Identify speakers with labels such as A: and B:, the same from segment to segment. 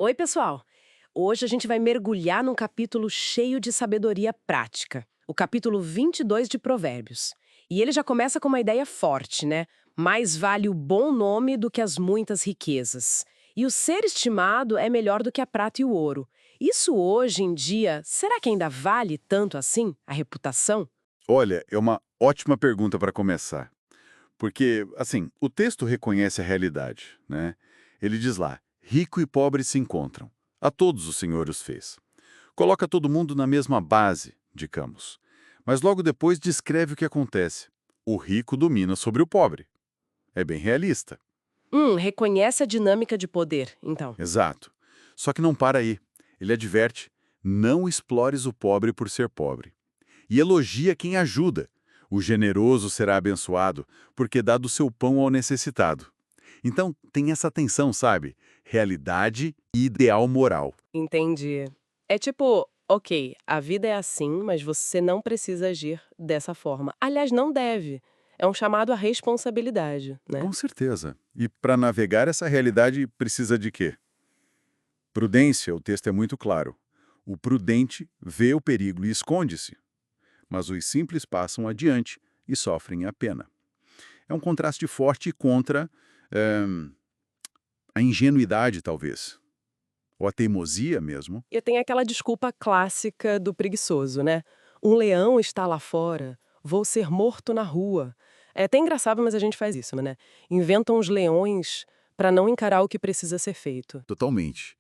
A: Oi, pessoal! Hoje a gente vai mergulhar num capítulo cheio de sabedoria prática, o capítulo 22 de Provérbios. E ele já começa com uma ideia forte, né? Mais vale o bom nome do que as muitas riquezas. E o ser estimado é melhor do que a prata e o ouro. Isso hoje em dia, será que ainda vale tanto assim, a reputação?
B: Olha, é uma ótima pergunta para começar. Porque, assim, o texto reconhece a realidade, né? Ele diz lá: rico e pobre se encontram. A todos o Senhor os fez. Coloca todo mundo na mesma base, digamos. Mas logo depois descreve o que acontece. O rico domina sobre o pobre. É bem realista.
A: Reconhece a dinâmica de poder, então.
B: Exato. Só que não para aí. Ele adverte: não explores o pobre por ser pobre. E elogia quem ajuda. O generoso será abençoado, porque dá do seu pão ao necessitado. Então, tem essa tensão, sabe? Realidade e ideal moral.
A: Entendi. É tipo, ok, a vida é assim, mas você não precisa agir dessa forma. Aliás, não deve. É um chamado à responsabilidade, né?
B: Com certeza. E para navegar essa realidade precisa de quê? Prudência, o texto é muito claro. O prudente vê o perigo e esconde-se, mas os simples passam adiante e sofrem a pena. É um contraste forte contra eh, a ingenuidade, talvez, ou a teimosia mesmo.
A: E tem aquela desculpa clássica do preguiçoso, né? Um leão está lá fora, vou ser morto na rua. É até engraçado, mas a gente faz isso, né? Inventam os leões para não encarar o que precisa ser feito.
B: Totalmente.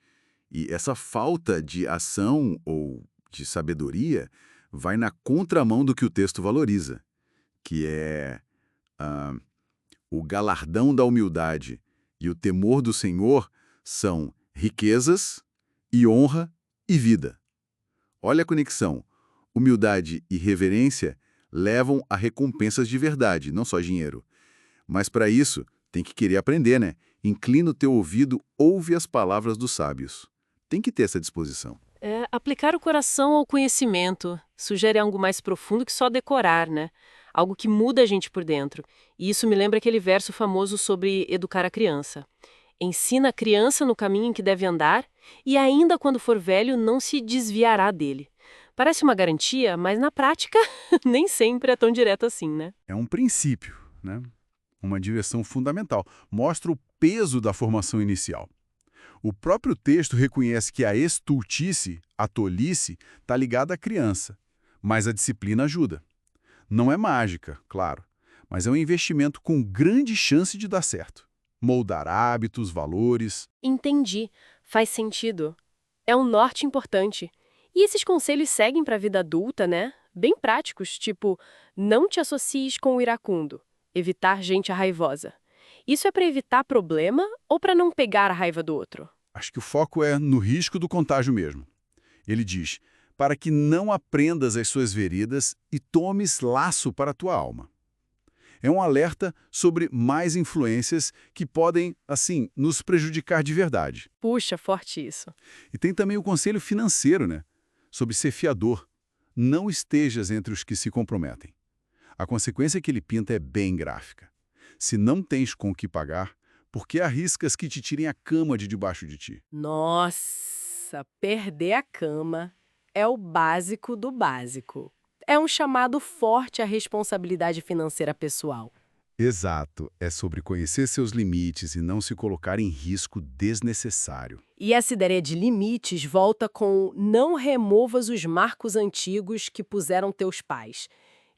B: E essa falta de ação ou de sabedoria vai na contramão do que o texto valoriza, que é ah, o galardão da humildade e o temor do Senhor são riquezas e honra e vida. Olha a conexão. Humildade e reverência levam a recompensas de verdade, não só dinheiro. Mas para isso, tem que querer aprender, né? Inclina o teu ouvido, ouve as palavras dos sábios. Tem que ter essa disposição.
C: É, aplicar o coração ao conhecimento sugere algo mais profundo que só decorar, né? Algo que muda a gente por dentro. E isso me lembra aquele verso famoso sobre educar a criança. Ensina a criança no caminho em que deve andar, e ainda quando for velho não se desviará dele. Parece uma garantia, mas na prática nem sempre é tão direto assim, né?
B: É um princípio, né? Uma direção fundamental. Mostra o peso da formação inicial. O próprio texto reconhece que a estultice, a tolice, está ligada à criança, mas a disciplina ajuda. Não é mágica, claro, mas é um investimento com grande chance de dar certo. Moldar hábitos, valores.
C: Entendi. Faz sentido. É um norte importante. E esses conselhos seguem para a vida adulta, né? Bem práticos, tipo, não te associes com o iracundo, evitar gente raivosa. Isso é para evitar problema ou para não pegar a raiva do outro?
B: Acho que o foco é no risco do contágio mesmo. Ele diz, para que não aprendas as suas feridas e tomes laço para a tua alma. É um alerta sobre mais influências que podem, assim, nos prejudicar de verdade.
C: Puxa, forte isso.
B: E tem também o conselho financeiro, né? Sobre ser fiador. Não estejas entre os que se comprometem. A consequência que ele pinta é bem gráfica. Se não tens com o que pagar, por que arriscas que te tirem a cama de debaixo de ti?
A: Nossa, perder a cama é o básico do básico. É um chamado forte à responsabilidade financeira pessoal.
B: Exato. É sobre conhecer seus limites e não se colocar em risco desnecessário.
A: E essa ideia de limites volta com não removas os marcos antigos que puseram teus pais.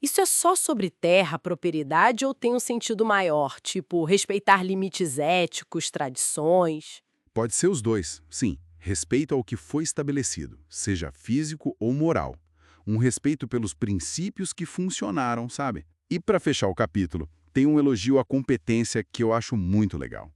A: Isso é só sobre terra, propriedade ou tem um sentido maior, tipo respeitar limites éticos, tradições?
B: Pode ser os dois, sim. Respeito ao que foi estabelecido, seja físico ou moral. Um respeito pelos princípios que funcionaram, sabe? E para fechar o capítulo, tem um elogio à competência que eu acho muito legal.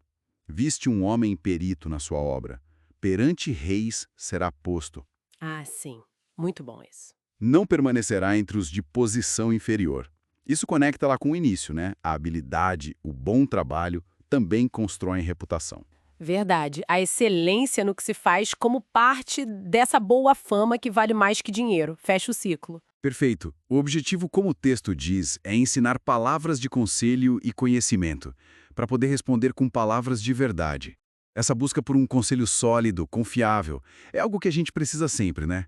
B: Viste um homem perito na sua obra. Perante reis será posto.
A: Ah, sim. Muito bom isso.
B: Não permanecerá entre os de posição inferior. Isso conecta lá com o início, né? A habilidade, o bom trabalho também constroem reputação.
A: Verdade. A excelência no que se faz como parte dessa boa fama que vale mais que dinheiro. Fecha o ciclo.
B: Perfeito. O objetivo, como o texto diz, é ensinar palavras de conselho e conhecimento, para poder responder com palavras de verdade. Essa busca por um conselho sólido, confiável, é algo que a gente precisa sempre, né?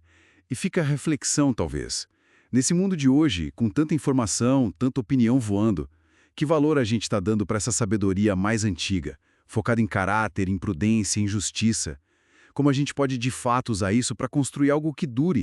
B: E fica a reflexão, talvez. Nesse mundo de hoje, com tanta informação, tanta opinião voando, que valor a gente está dando para essa sabedoria mais antiga, focada em caráter, em prudência, em justiça? Como a gente pode de fato usar isso para construir algo que dure?